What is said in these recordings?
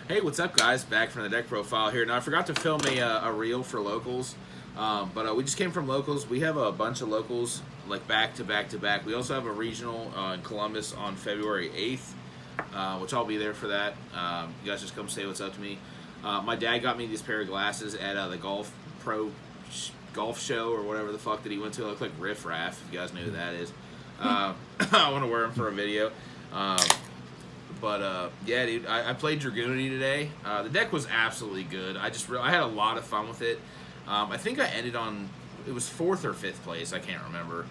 Hey, what's up, guys? Back from the deck profile here. Now, I forgot to film a reel for locals, but we just came from locals. We have a bunch of locals, like back to back to back. We also have a regional in Columbus on February 8th, which I'll be there for that. You guys just come say what's up to me. My dad got me these pair of glasses at the golf show or whatever the fuck that he went to. It looked like Riff Raff, if you guys know who that is. I want to wear them for a video. Yeah, dude, I played Dragunity today. The deck was absolutely good. I had a lot of fun with it. I think I ended on, it was 4th or 5th place. I can't remember.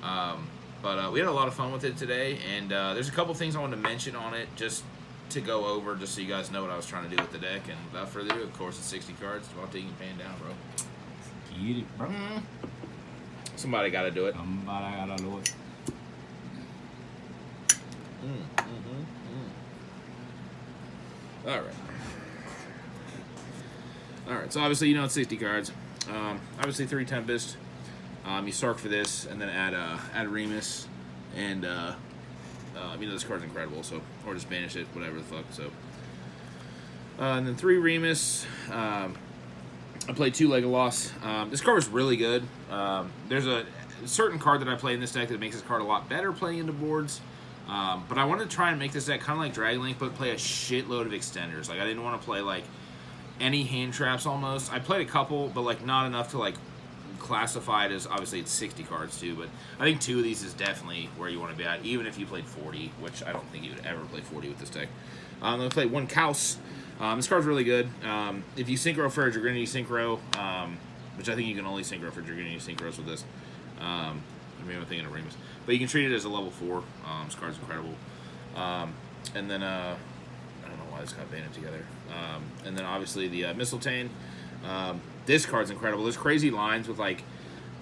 We had a lot of fun with it today, and there's a couple things I wanted to mention on it just to go over, just so you guys know what I was trying to do with the deck. And without further ado, of course, it's 60 cards. Devontae, you can pan down, bro. Get it, bro. Somebody got to do it. Somebody gotta do it. All right. So obviously, you know it's 60 cards. Obviously, 3 Tempest. You Sark for this, and then add Remus, and this card's incredible. So, or just banish it, whatever the fuck. So, and then 3 Remus. I played 2 Legolas. This card was really good. There's a certain card that I play in this deck that makes this card a lot better playing into boards. But I wanted to try and make this deck kind of like Dragonlink, but play a shitload of extenders. Like, I didn't want to play, like, any hand traps almost. I played a couple, but, like, not enough to, like, classify it as, obviously, it's 60 cards, too. But I think 2 of these is definitely where you want to be at, even if you played 40, which I don't think you would ever play 40 with this deck. I'm going to play 1 Kaus. This card's really good. If you synchro for a Dragunity synchro, which I think you can only synchro for Dragunity synchros with this. I'm thinking of Remus. But you can treat it as a level 4. This card's incredible. And then, I don't know why this got banded together. And then, obviously, the Mistletoe. This card's incredible. There's crazy lines with, like,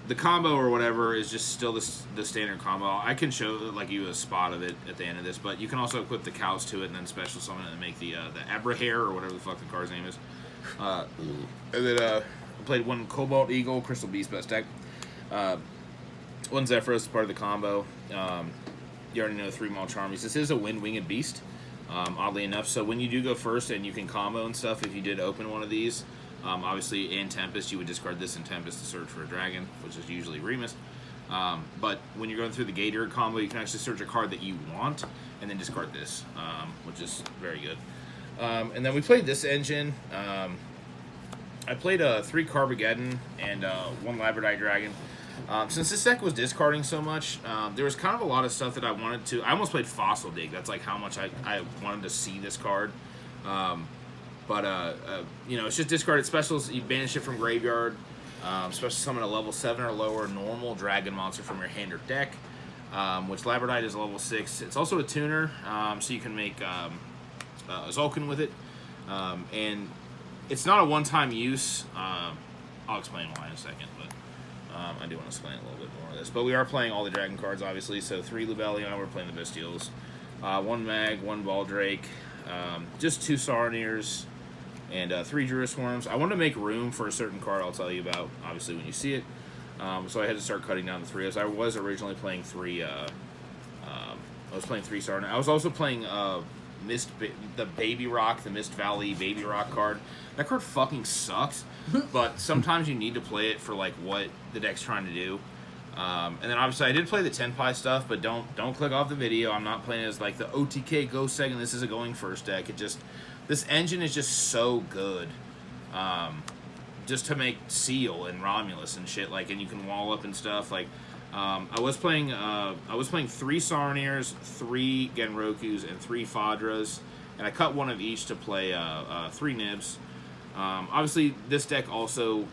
the combo or whatever is just still the standard combo. I can show, like, you a spot of it at the end of this, but you can also equip the cows to it and then special summon it and make the Abrahare or whatever the fuck the card's name is. And then, I played 1 Cobalt Eagle, Crystal Beast best deck. 1 Zephyros is part of the combo. You already know 3 Maul Charmies. This is a Wind-Winged Beast, oddly enough. So when you do go first and you can combo and stuff, if you did open one of these, obviously in Tempest, you would discard this in Tempest to search for a dragon, which is usually Remus. But when you're going through the Gator combo, you can actually search a card that you want and then discard this, which is very good. And then we played this engine. I played 3 Carbogeddon and 1 Labradite Dragon. Since this deck was discarding so much, there was kind of a lot of stuff that I wanted to... I almost played Fossil Dig. That's like how much I wanted to see this card. It's just discarded specials. You banish it from graveyard. Special summon a level 7 or lower normal dragon monster from your hand or deck, which Labradite is a level 6. It's also a tuner, so you can make Zulkin with it. And it's not a one-time use. I'll explain why in a second, but... I do want to explain a little bit more of this. But we are playing all the dragon cards, obviously. So 3 Lubellion, we're playing the Bestials. 1 Mag, 1 Baldrake, just 2 Sarniers, and 3 Druisworms. I want to make room for a certain card I'll tell you about, obviously, when you see it. So I had to start cutting down to 3. As I was originally playing 3, I was playing 3 Sarnier. I was also playing the Baby Rock, the Mist Valley Baby Rock card. That card fucking sucks, but sometimes you need to play it for, like, what the deck's trying to do. And then, obviously, I did play the Tenpai stuff, but don't click off the video. I'm not playing as, like, the OTK Go Second. This is a going first deck. This engine is just so good. Just to make Seal and Romulus and shit, like, and you can wall up and stuff, like... I was playing 3 Sarniers, 3 Genrokus, and 3 Fadras, and I cut one of each to play 3 Nibs. Obviously, this deck also,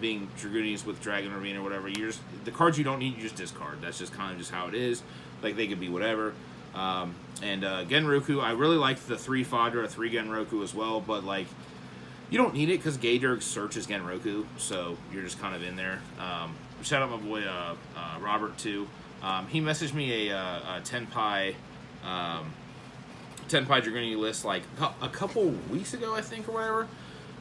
being Dragunities with Dragon Ravine or whatever, the cards you don't need, you just discard. That's just kind of just how it is. Like, they could be whatever. Genroku, I really liked the 3 Fadra, 3 Genroku as well, but, like, you don't need it because Gaydirk searches Genroku, so you're just kind of in there. Shout out my boy Robert too. He messaged me a Tenpai Dragunity list like a couple weeks ago, I think, or whatever.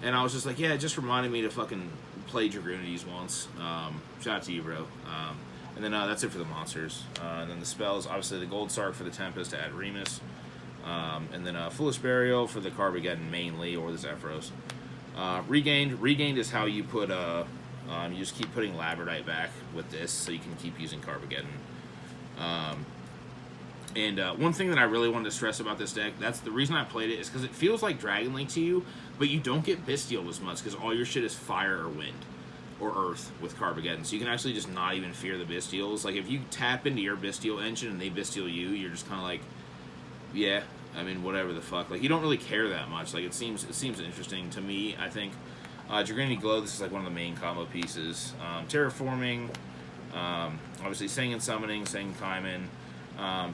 And I was just like, yeah, it just reminded me to fucking play Dragunities once. Shout out to you, bro. And then that's it for the monsters. And then the spells, obviously the Gold Sark for the Tempest to add Remus. And then Foolish Burial for the Carbogeddon mainly, or the Zephyros. Regained is how you put you just keep putting Labradite back with this, so you can keep using Carbogeddon. And one thing that I really wanted to stress about this deck, that's the reason I played it, is because it feels like Dragon Link to you, but you don't get Bestial as much, because all your shit is fire or wind, or earth with Carbogeddon. So you can actually just not even fear the Bestials. Like, if you tap into your Bestial engine and they Bestial you, you're just kind of like, yeah, I mean, whatever the fuck. Like, you don't really care that much. Like, it seems interesting to me, I think. Dragunity Glow, this is like one of the main combo pieces. Terraforming, obviously Singing Summoning, Singing Kaiman.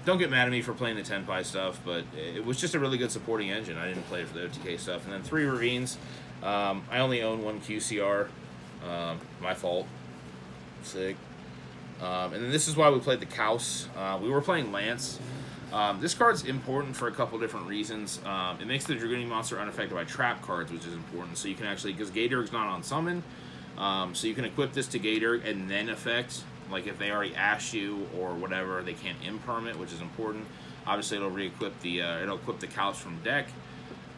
Don't get mad at me for playing the Tenpai stuff, but it was just a really good supporting engine. I didn't play it for the OTK stuff. And then 3 Ravines. I only own 1 QCR. My fault. Sick. And then this is why we played the Kaus. We were playing Lance. This card's important for a couple different reasons. It makes the Dragunity monster unaffected by trap cards, which is important. So you can actually, because Gaydurg's not on summon, so you can equip this to Gaydurg and then affect. Like, if they already ash you or whatever, they can't imperm it, which is important. Obviously, it'll re-equip it'll equip the Kaus from deck,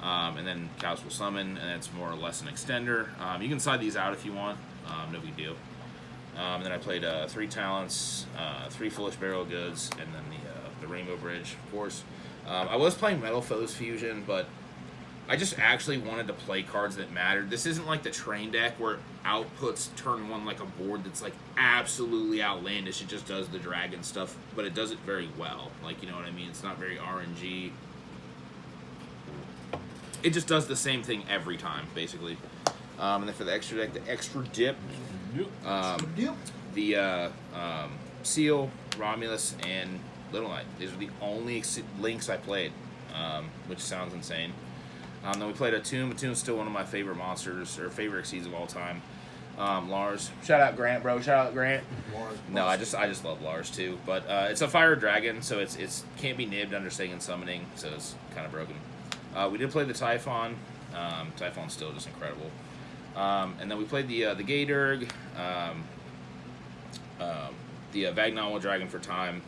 and then Kaus will summon, and it's more or less an extender. You can side these out if you want, no big deal. And then I played 3 Talents, 3 Foolish Burial Goods, and then the Rainbow Bridge, of course. I was playing Metal Foes Fusion, but I just actually wanted to play cards that mattered. This isn't like the Train deck where it outputs turn 1 like a board that's like absolutely outlandish. It just does the dragon stuff, but it does it very well. Like, you know what I mean? It's not very RNG. It just does the same thing every time, basically. And then for the extra deck, the extra dip. The Seal, Romulus, and Little Knight. These are the only links I played, which sounds insane. Then we played a Tomb. A Tomb's still one of my favorite monsters, or favorite exceeds of all time. Lars. Shout out Grant, bro. Shout out Grant. No, I just love Lars too. But it's a fire dragon, so it's can't be nibbed under Singing Summoning, so it's kind of broken. We did play the Typhon. Typhon's still just incredible. And then we played the Gaydurg, the Vagnal Dragon for time.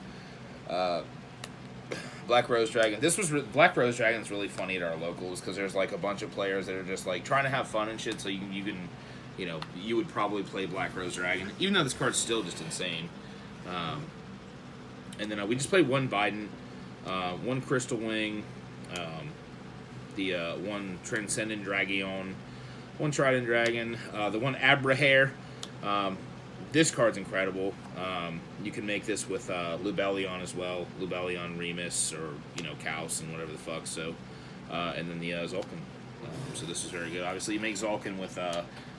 Black Rose Dragon. Black Rose Dragon's really funny at our locals because there's like a bunch of players that are just like trying to have fun and shit. So you can, you would probably play Black Rose Dragon, even though this card's still just insane. And then we just played 1 Biden, 1 Crystal Wing, the 1 Transcendent Dragion, 1 Trident Dragon, the 1 Abrahair. This card's incredible. You can make this with Lubellion as well. Lubellion, Remus, or, Kaus and whatever the fuck. So, and then the Zulkin. So this is very good. Obviously, you make Zulkin with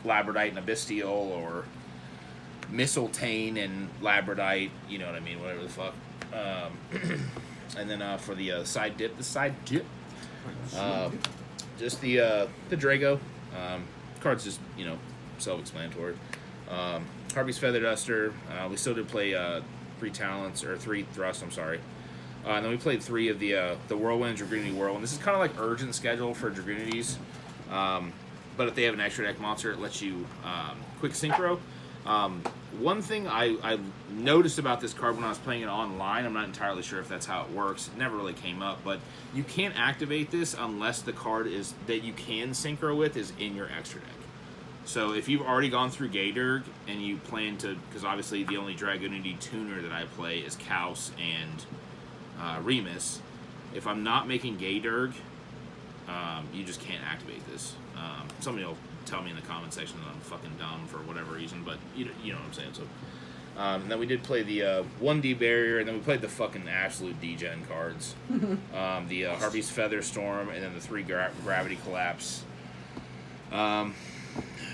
Labradite and a Bestial, or Mistletoe and Labradite. You know what I mean? Whatever the fuck. And then for the side dip, just the Drago. Card's just, self-explanatory. Harvey's Feather Duster. We still did play 3 Talents, or 3 Thrust, I'm sorry. And then we played 3 of the Whirlwind, Dragunity Whirlwind. This is kind of like urgent schedule for Dragunities. But if they have an extra deck monster, it lets you quick synchro. One thing I noticed about this card when I was playing it online, I'm not entirely sure if that's how it works. It never really came up, but you can't activate this unless the card that you can synchro with is in your extra deck. So if you've already gone through Gaydurg and you plan to, because obviously the only Dragunity tuner that I play is Kaus and Remus. If I'm not making Gaydurg, you just can't activate this. Somebody will tell me in the comment section that I'm fucking dumb for whatever reason, but you know what I'm saying. So, and then we did play the 1D Barrier, and then we played the fucking absolute D-Gen cards. The Harvey's Feather Storm, and then the 3 Gravity Collapse.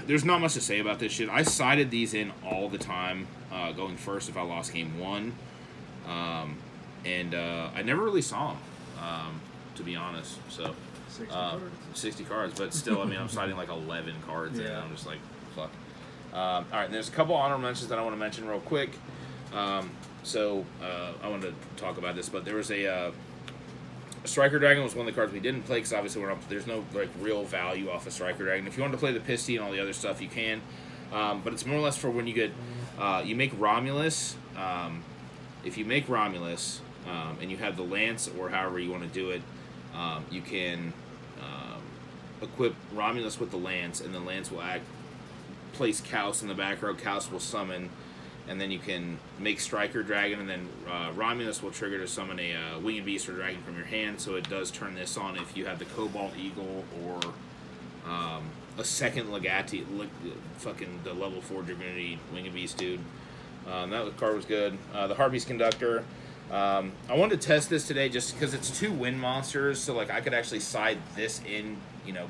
There's not much to say about this shit. I sided these in all the time, going first if I lost game 1. And I never really saw them, to be honest. So 60 cards, but still, I mean, I'm siding like 11 cards in, and I'm just like, fuck. All right, and there's a couple honorable mentions that I want to mention real quick. I wanted to talk about this, but there was a Striker Dragon was one of the cards we didn't play because obviously there's no like real value off of Striker Dragon. If you want to play the Pisty and all the other stuff, you can, but it's more or less for when you get you make Romulus. If you make Romulus and you have the Lance or however you want to do it, You can equip Romulus with the Lance, and the Lance will place Kaus in the back row. Kaus will summon, and then you can make Striker Dragon, and then Romulus will trigger to summon a Winged Beast or Dragon from your hand, so it does turn this on if you have the Cobalt Eagle or a second Legati, fucking the level 4 Dragunity Winged Beast dude. That card was good. The Harpy's Conductor. I wanted to test this today just because it's 2 wind monsters, so like I could actually side this in,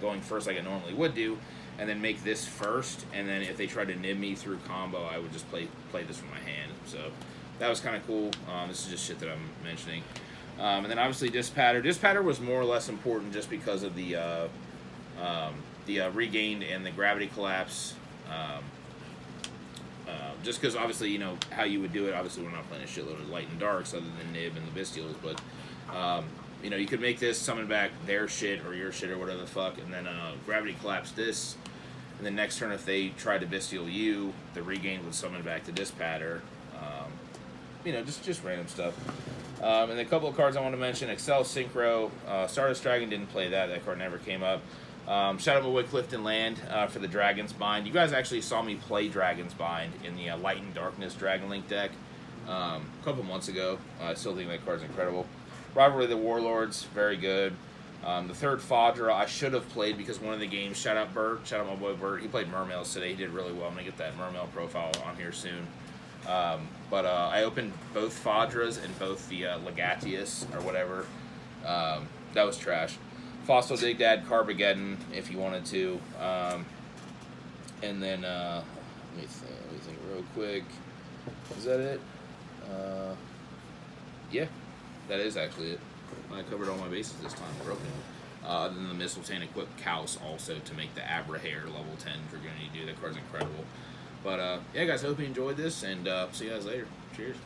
going first like I normally would do, and then make this first, and then if they tried to nib me through combo, I would just play this from my hand. So that was kind of cool. This is just shit that I'm mentioning. And then obviously Dispatter. Dispatter was more or less important just because of the regained and the gravity collapse. Just because obviously how you would do it. Obviously we're not playing a shitload of light and darks other than Nib and the Bestials, but you could make this summon back their shit or your shit or whatever the fuck, and then gravity collapse this, and then next turn if they tried to Bestial you, the regain would summon back the Dispatter. Just random stuff. And then a couple of cards I want to mention: Excel Synchro, Stardust Dragon didn't play that. That card never came up. Shadow Away Clifton Land for the Dragon's Bind. You guys actually saw me play Dragon's Bind in the Light and Darkness Dragon Link deck a couple months ago. I still think that card's incredible. Rivalry of the Warlords, very good. The third Fadra I should have played because one of the games, shout out Bert, shout out my boy Bert, he played Mermails today. He did really well. I'm going to get that Mermail profile on here soon. But I opened both Fadras and both the Legatius or whatever. That was trash. Fossil Dig Dad, Carbageddon, if you wanted to. And then, let me think real quick. Is that it? Yeah, that is actually it. I covered all my bases this time, broken. Other than the Mistletoe equipped Kaus also to make the Abrahair level 10 Dragunity do. That card's incredible. But, yeah, guys, I hope you enjoyed this, and see you guys later. Cheers.